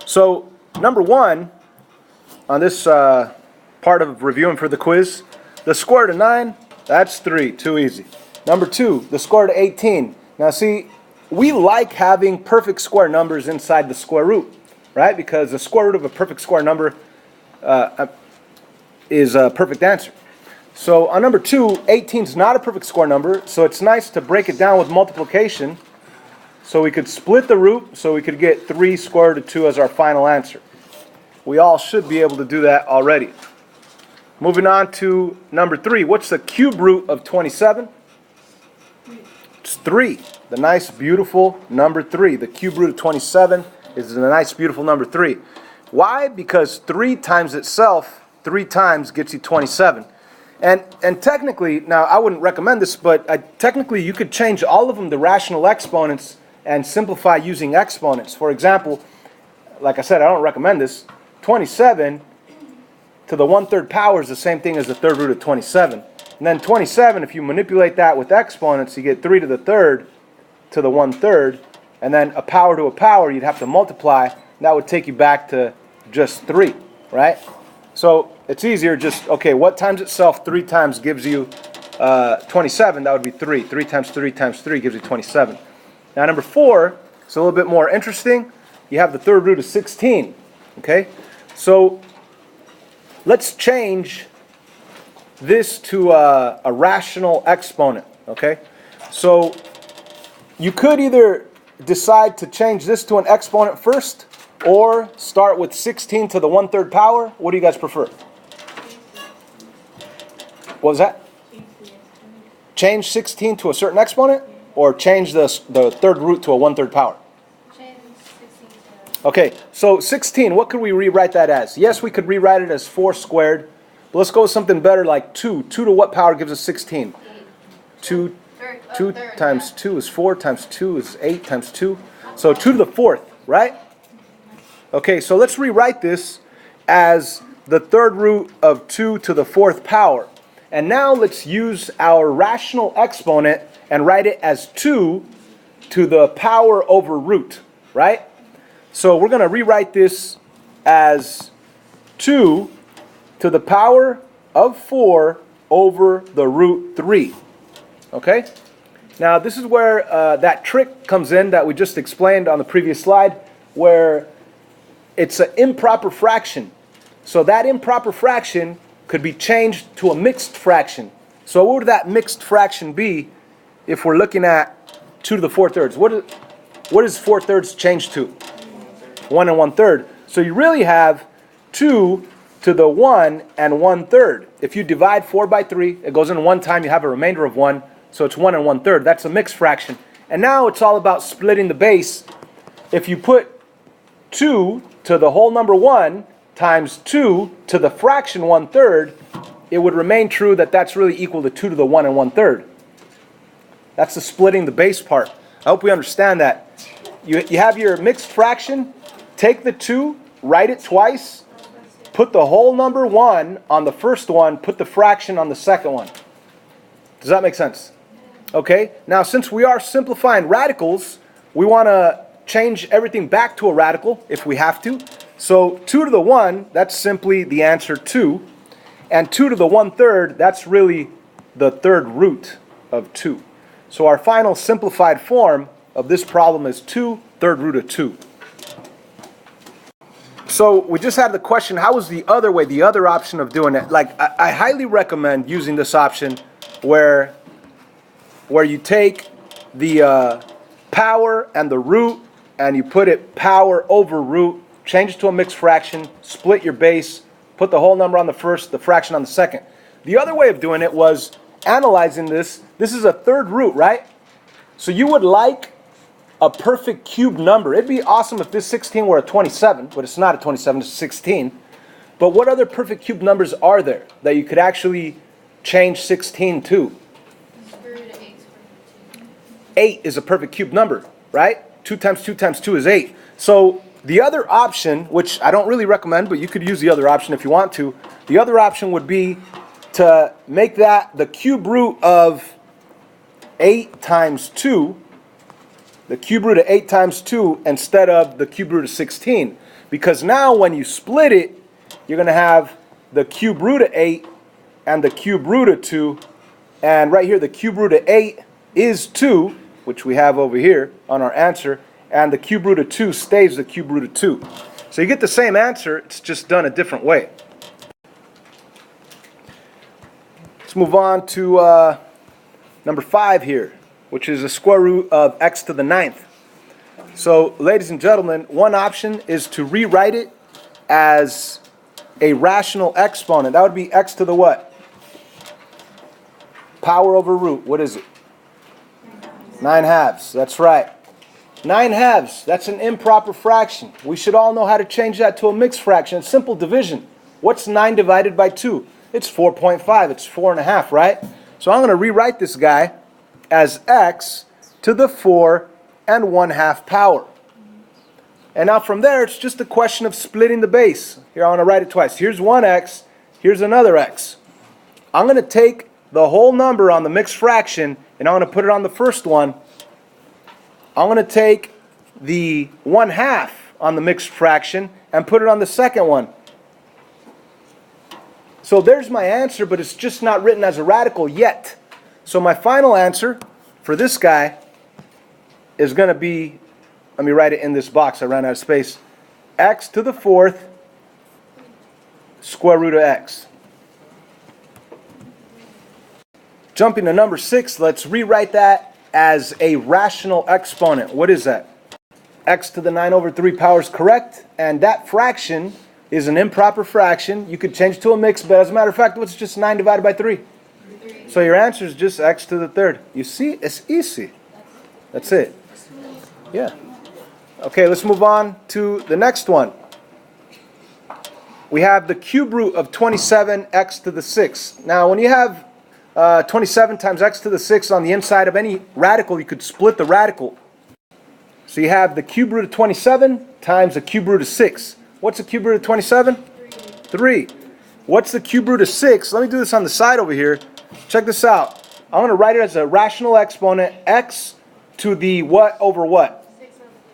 So, number one, on this part of reviewing for the quiz, the square root of 9, that's 3, too easy. Number 2, the square root of 18. Now see, we like having perfect square numbers inside the square root, right? Because the square root of a perfect square number is a perfect answer. So on number 2, 18 is not a perfect square number, so it's nice to break it down with multiplication. So we could split the root, so we could get 3 square root of 2 as our final answer. We all should be able to do that already. Moving on to number 3. What's the cube root of 27? It's 3. The nice, beautiful number 3. The cube root of 27 is the nice, beautiful number 3. Why? Because 3 times itself, 3 times gets you 27. And technically, now I wouldn't recommend this, but technically you could change all of them to rational exponents and simplify using exponents. For example, like I said, I don't recommend this. 27 to the 1/3 power is the same thing as the third root of 27. And then 27, if you manipulate that with exponents, you get 3 to the 3rd to the 1/3. And then a power to a power, you'd have to multiply. And that would take you back to just 3, right? So it's easier just, okay, what times itself 3 times gives you 27? That would be 3. 3 times 3 times 3 gives you 27. Now number 4 is a little bit more interesting. You have the third root of 16, okay? So let's change this to a rational exponent, okay? So you could either decide to change this to an exponent first or start with 16 to the 1/3 power. What do you guys prefer? What was that? Change 16 to a certain exponent or change the third root to a 1/3 power? Change 16 to... Okay, so 16, what could we rewrite that as? Yes, we could rewrite it as 4 squared, but let's go with something better like 2. 2 to what power gives us 16? 2 times 2 is 4 times 2 is 8 times 2. So 2 to the 4th, right? Okay, so let's rewrite this as the third root of 2 to the 4th power. And now let's use our rational exponent and write it as 2 to the power over root, right? So we're going to rewrite this as 2 to the power of 4 over the root 3. Okay? Now this is where that trick comes in that we just explained on the previous slide, where it's an improper fraction. So that improper fraction could be changed to a mixed fraction. So what would that mixed fraction be if we're looking at 2 to the 4/3? What is 4/3 changed to? 1 and 1/3. So you really have 2 to the 1 and 1/3. If you divide 4 by 3, it goes in one time, you have a remainder of 1. So it's 1 and 1/3. That's a mixed fraction. And now it's all about splitting the base. If you put 2 to the whole number 1 times 2 to the fraction 1/3, it would remain true that that's really equal to 2 to the 1 and 1/3. That's the splitting the base part. I hope we understand that. You have your mixed fraction, take the 2, write it twice, put the whole number 1 on the first one, put the fraction on the second one. Does that make sense? Okay, now since we are simplifying radicals, we want to change everything back to a radical if we have to. So 2 to the 1, that's simply the answer 2. And 2 to the 1/3, that's really the third root of 2. So our final simplified form of this problem is 2 third root of 2. So we just had the question, how is the other way, the other option of doing it? Like I highly recommend using this option where you take the power and the root and you put it power over root, change it to a mixed fraction, split your base, put the whole number on the first, the fraction on the second. The other way of doing it was analyzing this. This is a third root, right? So you would like a perfect cube number. It'd be awesome if this 16 were a 27, but it's not a 27, it's a 16. But what other perfect cube numbers are there that you could actually change 16 to? 8 is a perfect cube number, right? 2 times 2 times 2 is 8. So the other option, which I don't really recommend, but you could use the other option if you want to, the other option would be to make that the cube root of 8 times 2, the cube root of 8 times 2 instead of the cube root of 16. Because now when you split it, you're going to have the cube root of 8 and the cube root of 2. And right here, the cube root of 8 is 2, which we have over here on our answer. And the cube root of 2 stays the cube root of 2. So you get the same answer, it's just done a different way. Let's move on to number 5 here, which is the square root of x to the 9th. So, ladies and gentlemen, one option is to rewrite it as a rational exponent. That would be x to the what? Power over root. What is it? 9/2. That's right. 9/2. That's an improper fraction. We should all know how to change that to a mixed fraction. It's simple division. What's 9 divided by 2? It's 4.5. It's 4.5, right? So I'm going to rewrite this guy as x to the 4 1/2 power. And now from there, it's just a question of splitting the base. Here, I want to write it twice. Here's one x. Here's another x. I'm going to take the whole number on the mixed fraction, and I'm going to put it on the first one. I'm going to take the 1/2 on the mixed fraction and put it on the second one. So there's my answer, but it's just not written as a radical yet. So my final answer for this guy is going to be, let me write it in this box, I ran out of space, x to the 4th square root of x. Jumping to number 6, let's rewrite that as a rational exponent. What is that? X to the 9/3 power is correct, and that fraction is an improper fraction. You could change to a mix, but as a matter of fact, what's just 9 divided by 3? 3. So your answer is just x to the 3rd. You see, it's easy. That's it. Yeah. Okay, let's move on to the next one. We have the cube root of 27 x to the 6. Now, when you have 27 times x to the 6 on the inside of any radical, you could split the radical. So you have the cube root of 27 times the cube root of 6. What's the cube root of 27? 3. What's the cube root of 6? Let me do this on the side over here. Check this out. I'm going to write it as a rational exponent, x to the what over what?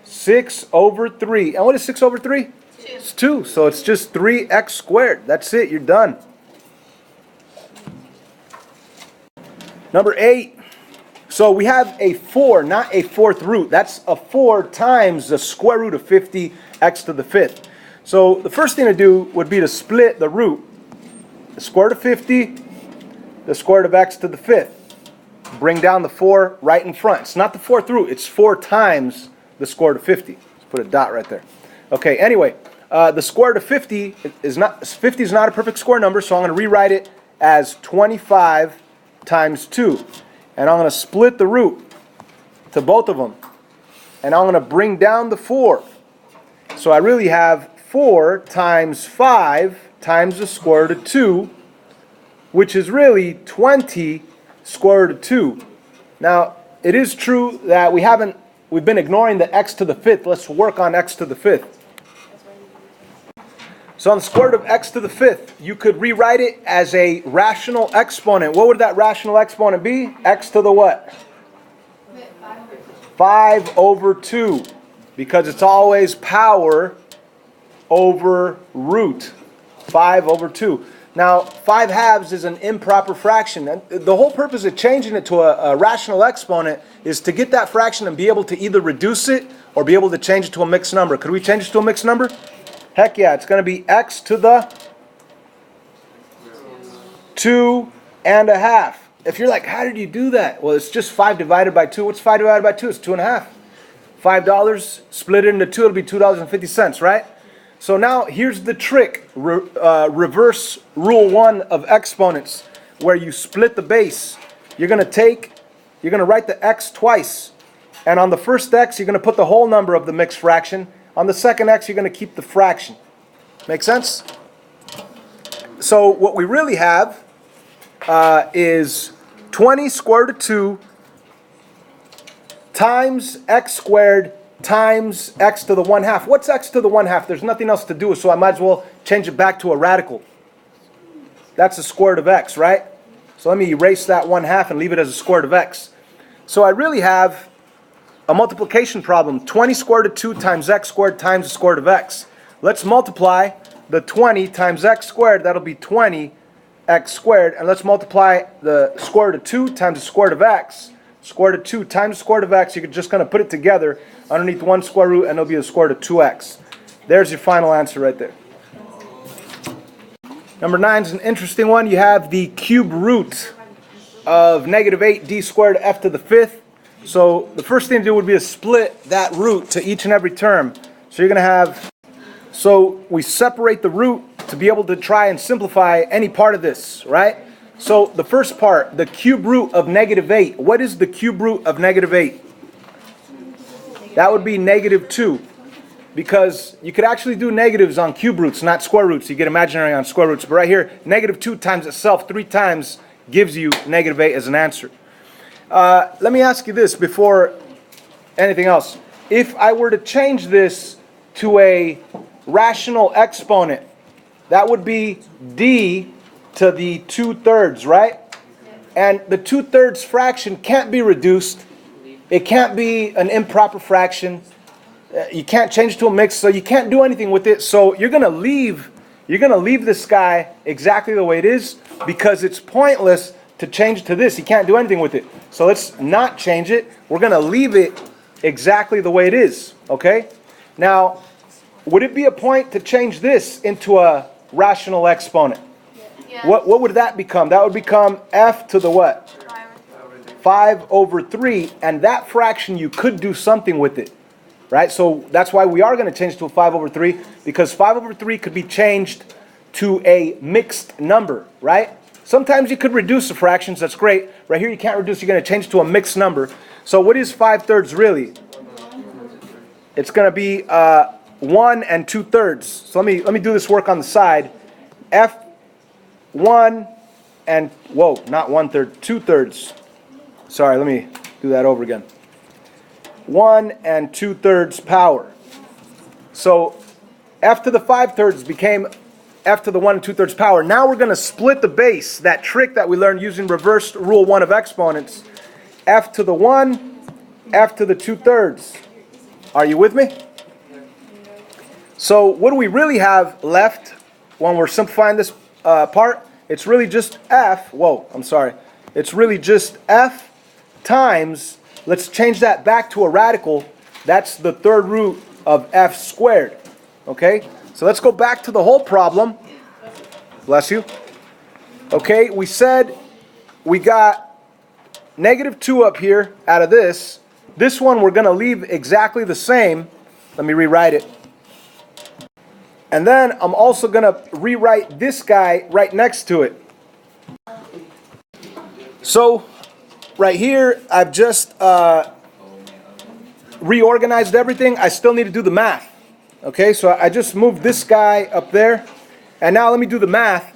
6/3. And what is 6/3? 2. It's 2. So it's just 3x squared. That's it. You're done. Number 8. So we have a 4, not a 4th root. That's a 4 times the square root of 50, x to the 5th. So the first thing to do would be to split the root. The square root of 50, the square root of x to the 5th. Bring down the 4 right in front. It's not the 4th root. It's 4 times the square root of 50. Let's put a dot right there. Okay, anyway, the square root of 50 is not a perfect square number, so I'm going to rewrite it as 25 times 2. And I'm going to split the root to both of them. And I'm going to bring down the 4. So I really have 4 times 5 times the square root of 2, which is really 20 square root of 2. Now, it is true that we've been ignoring the x to the 5th. Let's work on x to the 5th. So on the square root of x to the 5th, you could rewrite it as a rational exponent. What would that rational exponent be? X to the what? 5/2. Because it's always power over root. 5/2. Now, 5/2 is an improper fraction. And the whole purpose of changing it to a rational exponent is to get that fraction and be able to either reduce it or be able to change it to a mixed number. Could we change it to a mixed number? Heck yeah, it's going to be x to the 2.5. If you're like, how did you do that? Well, it's just 5 divided by 2. What's 5 divided by 2? It's 2.5. $5 split it into 2, it'll be $2.50, right? So now here's the trick. Reverse rule 1 of exponents, where you split the base. You're going to write the x twice. And on the first x, you're going to put the whole number of the mixed fraction. On the second x, you're going to keep the fraction. Make sense? So what we really have is 20 square root of 2 times x squared times x to the 1/2. What's x to the 1/2? There's nothing else to do, so I might as well change it back to a radical. That's the square root of x, right? So let me erase that 1/2 and leave it as a square root of x. So I really have a multiplication problem. 20 square root of 2 times x squared times the square root of x. Let's multiply the 20 times x squared. That'll be 20 x squared. And let's multiply the square root of 2 times the square root of x. Square root of 2 times the square root of x. You're just going to put it together underneath one square root, and it'll be the square root of 2x. There's your final answer right there. Number 9 is an interesting one. You have the cube root of negative 8d squared f to the 5th. So the first thing to do would be to split that root to each and every term. So you're going to have, so we separate the root to be able to try and simplify any part of this, right? So the first part, the cube root of negative 8. What is the cube root of negative 8? That would be negative 2. Because you could actually do negatives on cube roots, not square roots. You get imaginary on square roots. But right here, negative 2 times itself 3 times gives you negative 8 as an answer. Let me ask you this before anything else. If I were to change this to a rational exponent, that would be d to the 2/3, right? And the 2/3 fraction can't be reduced. It can't be an improper fraction. You can't change to a mix, so you can't do anything with it. So you're gonna leave this guy exactly the way it is, because it's pointless to change to this. You can't do anything with it. So let's not change it. We're gonna leave it exactly the way it is. Okay? Now, would it be a point to change this into a rational exponent? Yeah. What would that become? That would become f to the what? 5/3, and that fraction you could do something with it. Right? So that's why we are going to change to a 5/3, because 5/3 could be changed to a mixed number, right? Sometimes you could reduce the fractions, that's great. Right here you can't reduce, you're going to change to a mixed number. So what is 5/3 really? It's going to be 1 and 2/3. So let me do this work on the side. F1 and, whoa, not 1/3, 2/3. Sorry, let me do that over again. 1 and 2/3 power. So f to the 5/3 became f to the 1 and 2/3 power. Now we're going to split the base, that trick that we learned using reversed rule 1 of exponents. F to the 1, f to the 2/3. Are you with me? So what do we really have left when we're simplifying this part? It's really just f, it's really just f times, let's change that back to a radical. That's the 3rd root of f squared. Okay? So let's go back to the whole problem. Bless you. Okay, we said we got negative 2 up here out of this. This one we're going to leave exactly the same. Let me rewrite it. And then I'm also going to rewrite this guy right next to it. So right here, I've just reorganized everything. I still need to do the math. Okay, so I just moved this guy up there. And now let me do the math.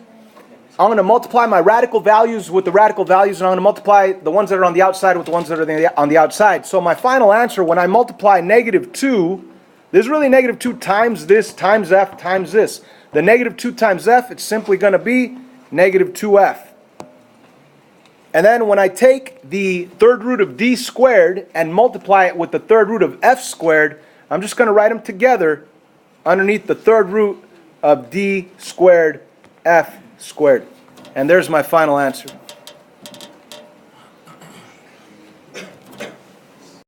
I'm going to multiply my radical values with the radical values, and I'm going to multiply the ones that are on the outside with the ones that are on the outside. So my final answer, when I multiply negative 2, there's really negative 2 times this, times f, times this. The negative 2 times f, it's simply going to be negative 2f. And then when I take the 3rd root of d squared and multiply it with the 3rd root of f squared, I'm just going to write them together underneath the 3rd root of d squared f squared. And there's my final answer.